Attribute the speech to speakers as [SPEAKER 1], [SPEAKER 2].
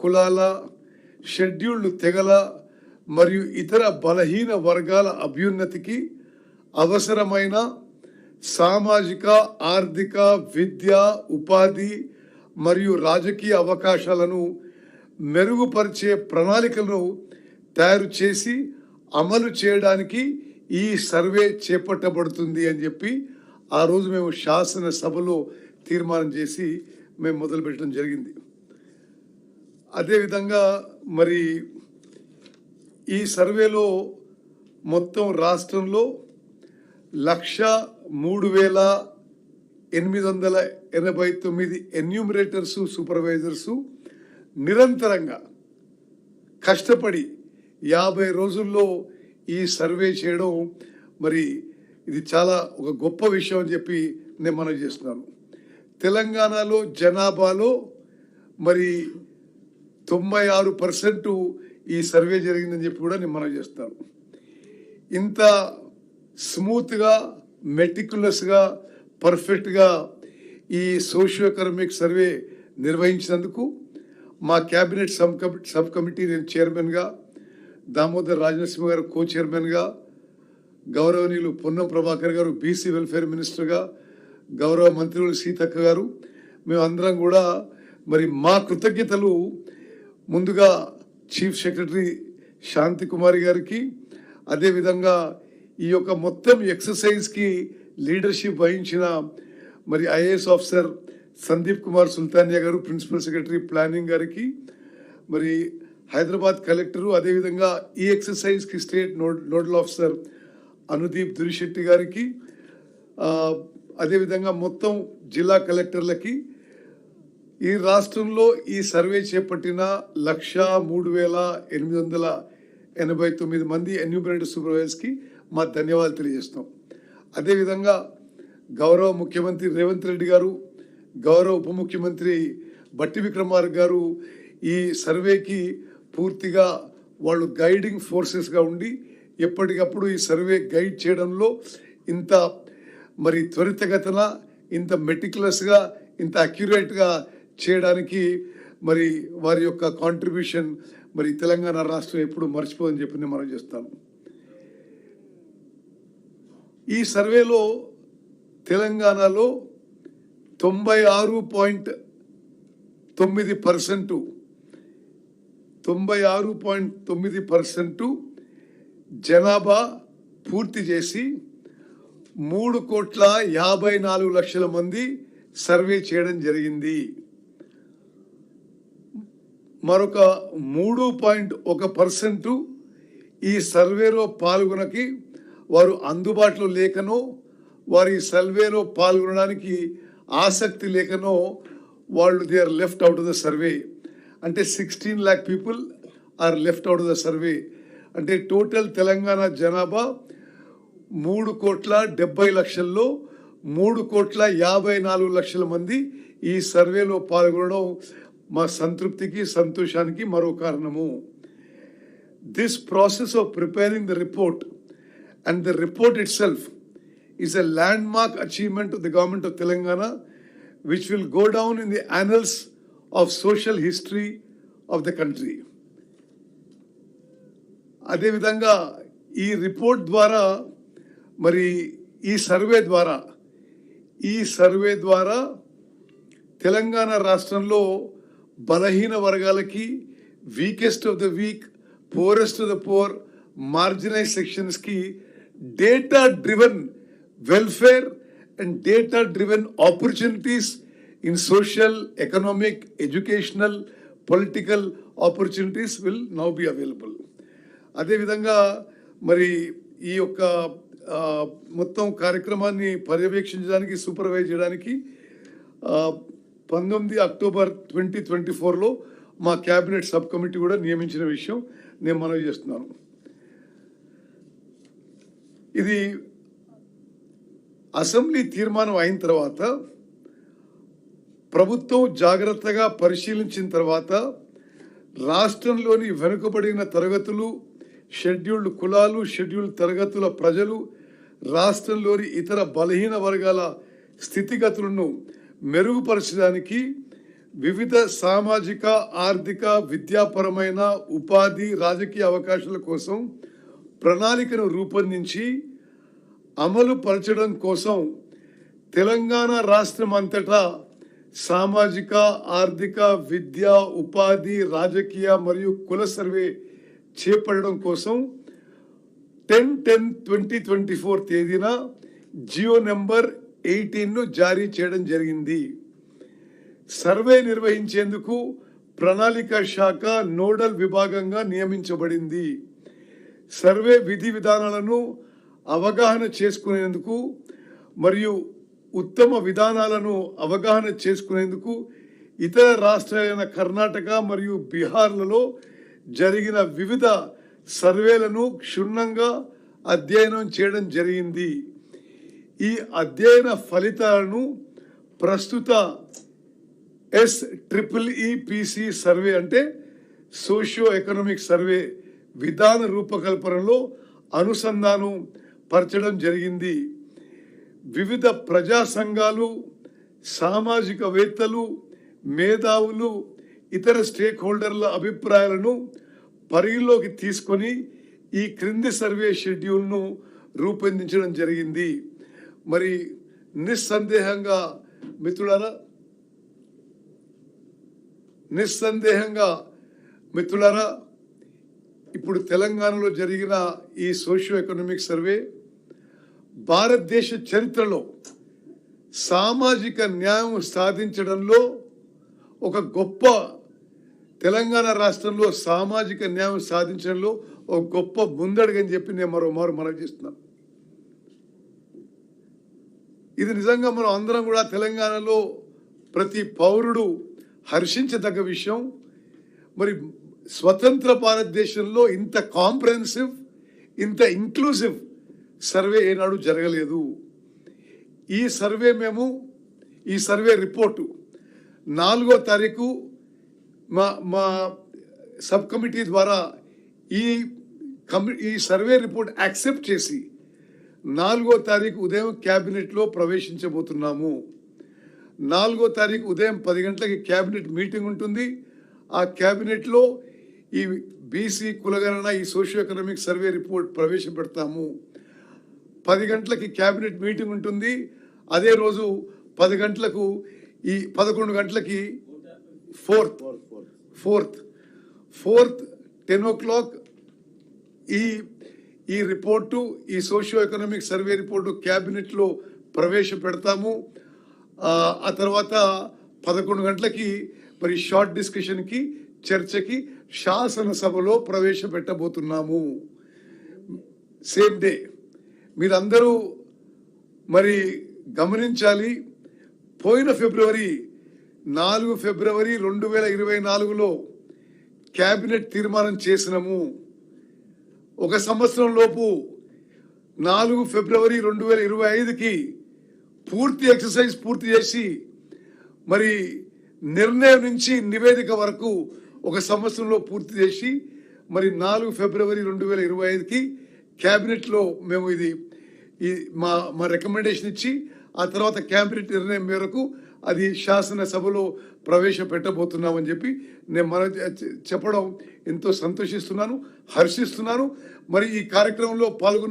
[SPEAKER 1] కులాల, షెడ్యూల్డ్ తెగల మరియు ఇతర బలహీన వర్గాల అభ్యున్నతికి అవసరమైన సామాజిక, ఆర్థిక, విద్య, ఉపాధి మరియు రాజకీయ అవకాశాలను మెరుగుపరిచే ప్రణాళికలను తయారు చేసి అమలు చేయడానికి ఈ సర్వే చేపట్టబడుతుంది అని చెప్పి ఆ రోజు మేము శాసనసభలో తీర్మానం చేసి మేము మొదలుపెట్టడం జరిగింది. అదేవిధంగా మరి ఈ సర్వేలో మొత్తం రాష్ట్రంలో 1,03,889 ఎన్యూమరేటర్సు, సూపర్వైజర్సు నిరంతరంగా కష్టపడి 50 రోజుల్లో ఈ సర్వే చేయడం మరి ఇది చాలా ఒక గొప్ప విషయం అని చెప్పి నేను మనవి చేస్తున్నాను. తెలంగాణలో జనాభాలో మరి 96% ఈ సర్వే జరిగిందని చెప్పి కూడా నేను మనవి చేస్తాను. ఇంత స్మూత్గా, మెటిక్యులస్గా, పర్ఫెక్ట్గా ఈ సోషియో ఎకనామిక్ సర్వే నిర్వహించినందుకు మా క్యాబినెట్ సబ్ కమిటీ, నేను చైర్మన్గా, దామోదర్ రాజనరసింహ గారు కో చైర్మన్గా, గౌరవనీయులు పొన్నం ప్రభాకర్ గారు బీసీ వెల్ఫేర్ మినిస్టర్గా, గౌరవ మంత్రులు సీతక్క గారు, మేమందరం కూడా మరి మా కృతజ్ఞతలు ముందుగా చీఫ్ సెక్రటరీ శాంతి కుమారి గారికి, అదేవిధంగా ఈ యొక్క మొత్తం ఎక్సర్సైజ్కి లీడర్షిప్ వహించిన మరి ఐఏఎస్ ఆఫీసర్ సందీప్ కుమార్ సుల్తానియా గారు, ప్రిన్సిపల్ సెక్రటరీ ప్లానింగ్ గారికి, మరి హైదరాబాద్ కలెక్టరు, అదేవిధంగా ఈ ఎక్సర్సైజ్కి state nodal officer Anudeep Durishetty గారికి, అదేవిధంగా మొత్తం జిల్లా కలెక్టర్లకి, ఈ రాష్ట్రంలో ఈ సర్వే చేపట్టిన 1,03,889 మంది ఎన్యూమరేటర్ సూపర్వైజర్స్కి మా ధన్యవాదాలు తెలియజేస్తున్నాం. అదేవిధంగా గౌరవ ముఖ్యమంత్రి రేవంత్ రెడ్డి గారు, గౌరవ ఉప ముఖ్యమంత్రి బట్టి విక్రమార్క గారు ఈ సర్వేకి పూర్తిగా వాళ్ళు గైడింగ్ ఫోర్సెస్గా ఉండి ఎప్పటికప్పుడు ఈ సర్వే గైడ్ చేయడంలో ఇంత మరి త్వరితగతిన, ఇంత మెటిక్యులస్గా, ఇంత అక్యురేట్గా చేయడానికి మరి వారి యొక్క కాంట్రిబ్యూషన్ మరి తెలంగాణ రాష్ట్రం ఎప్పుడు మర్చిపోదని చెప్పి నేను మనం చేస్తాను. ఈ సర్వేలో తెలంగాణలో 96.9% జనాభా పూర్తి చేసి 3,54,00,000 మంది సర్వే చేయడం జరిగింది. మరొక 3.1% ఈ సర్వేలో పాల్గొనకి వారు అందుబాటులో లేకనో, వారి సర్వేలో పాల్గొనడానికి ఆసక్తి లేకనో వాళ్ళు they are left out of the survey. అంటే 16 lakh people are left out of the survey. అంటే టోటల్ తెలంగాణ జనాభా 3,70,00,000లో 3,54,00,000 మంది ఈ సర్వేలో పాల్గొనడం మా సంతృప్తికి, సంతోషానికి మరో కారణము. This process of preparing the report and the report itself is a landmark achievement of the government of Telangana, which will go down in the annals of social history of the country. అదేవిధంగా ఈ report ద్వారా మరి ఈ survey ద్వారా తెలంగాణ రాష్ట్రంలో బలహీన వర్గాలకి, weakest of the weak, poorest of the poor, marginalise సెక్షన్స్కి data driven welfare and data driven opportunities in social, economic, educational, political opportunities will now be available. అదేవిధంగా మరి ఈ యొక్క మొత్తం కార్యక్రమాన్ని పర్యవేక్షించడానికి, సూపర్వైజ్ చేయడానికి 19 అక్టోబర్ 2024లో మా క్యాబినెట్ సబ్ కమిటీ కూడా నియమించిన విషయం నేను మనవి చేస్తున్నాను. ఇది అసెంబ్లీ తీర్మానం అయిన తర్వాత ప్రభుత్వం జాగ్రత్తగా పరిశీలించిన తర్వాత రాష్ట్రంలోని వెనుకబడిన తరగతులు, షెడ్యూల్డ్ కులాలు, షెడ్యూల్డ్ తరగతుల ప్రజలు, రాష్ట్రంలోని ఇతర బలహీన వర్గాల స్థితిగతులను మెరుగుపరచడానికి వివిధ సామాజిక, ఆర్థిక, విద్యాపరమైన, ఉపాధి, రాజకీయ అవకాశాల కోసం ప్రణాళికను రూపొందించి అమలు పరచడం కోసం తెలంగాణ రాష్ట్రం అంతటా సామాజిక, ఆర్థిక, విద్య, ఉపాధి, రాజకీయ మరియు కుల సర్వే చేపట్టడం కోసం 10/10/2024 తేదీన జియో నెంబర్ 18ను జారీ చేయడం జరిగింది. సర్వే నిర్వహించేందుకు ప్రణాళిక శాఖ నోడల్ విభాగంగా నియమించబడింది. సర్వే విధి విధానాలను అవగాహన చేసుకునేందుకు మరియు ఉత్తమ విధానాలను అవగాహన చేసుకునేందుకు ఇతర రాష్ట్రాలైన కర్ణాటక మరియు బీహార్లలో జరిగిన వివిధ సర్వేలను క్షుణ్ణంగా అధ్యయనం చేయడం జరిగింది. ఈ అధ్యయన ఫలితాలను ప్రస్తుత SEEPC సర్వే అంటే సోషియో ఎకనామిక్ సర్వే విధాన రూపకల్పనలో అనుసంధానం పరచడం జరిగింది. వివిధ ప్రజా సంఘాలు, సామాజికవేత్తలు, మేధావులు, ఇతర స్టేక్ హోల్డర్ల అభిప్రాయాలను పరిగణలోకి తీసుకొని ఈ క్రింది సర్వే షెడ్యూల్ను రూపొందించడం జరిగింది. మరి నిస్సందేహంగా మిత్రులారా ఇప్పుడు తెలంగాణలో జరిగిన ఈ సోషియో ఎకనామిక్ సర్వే భారతదేశ చరిత్రలో సామాజిక న్యాయం సాధించడంలో ఒక గొప్ప, తెలంగాణ రాష్ట్రంలో సామాజిక న్యాయం సాధించడంలో ఒక గొప్ప ముందడుగని చెప్పి నేను మరోమారు మనవి చేస్తున్నాను. ఇది నిజంగా మనం అందరం కూడా తెలంగాణలో ప్రతి పౌరుడు హర్షించదగ్గ విషయం. మరి స్వతంత్ర భారతదేశంలో ఇంత కాంప్రహెన్సివ్, ఇంత ఇంక్లూజివ్ సర్వే ఏనాడు జరగలేదు. ఈ సర్వే రిపోర్టు 4వ తారీఖు మా సబ్ కమిటీ ద్వారా ఈ సర్వే రిపోర్ట్ యాక్సెప్ట్ చేసి 4వ తారీఖు ఉదయం క్యాబినెట్లో ప్రవేశించబోతున్నాము. 4వ తారీఖు ఉదయం 10 గంటలకి క్యాబినెట్ మీటింగ్ ఉంటుంది. ఆ క్యాబినెట్లో ఈ బీసీ కులగణన, ఈ సోషియో ఎకనామిక్ సర్వే రిపోర్ట్ ప్రవేశపెడతాము. 10 గంటలకి క్యాబినెట్ మీటింగ్ ఉంటుంది. అదే రోజు 10 గంటలకు 11 గంటలకి ఫోర్త్ 10 o'clock ఈ రిపోర్టు, ఈ సోషియో ఎకనామిక్ సర్వే రిపోర్టు క్యాబినెట్లో ప్రవేశపెడతాము. ఆ తర్వాత 11 గంటలకి మరి షార్ట్ డిస్కషన్కి, చర్చకి శాసనసభలో ప్రవేశపెట్టబోతున్నాము. Same day. మీరందరూ మరి గమనించాలి, పోయిన ఫిబ్రవరి 4 ఫిబ్రవరి 2024లో క్యాబినెట్ తీర్మానం చేసినాము. ఒక సంవత్సరం లోపు 4 ఫిబ్రవరి 2025కి పూర్తి ఎక్సర్సైజ్ పూర్తి చేసి మరి నిర్ణయం నుంచి నివేదిక వరకు ఒక సంవత్సరంలో పూర్తి చేసి మరి 4 ఫిబ్రవరి 2025కి క్యాబినెట్లో మేము మా రికమెండేషన్ ఇచ్చి ఆ తర్వాత క్యాబినెట్ నిర్ణయం మేరకు అది శాసనసభలో ప్రవేశపెట్టబోతున్నామని చెప్పి నేను చెప్పడం ఎంతో సంతోషిస్తున్నాను, హర్షిస్తున్నాను. మరి ఈ కార్యక్రమంలో పాల్గొన్న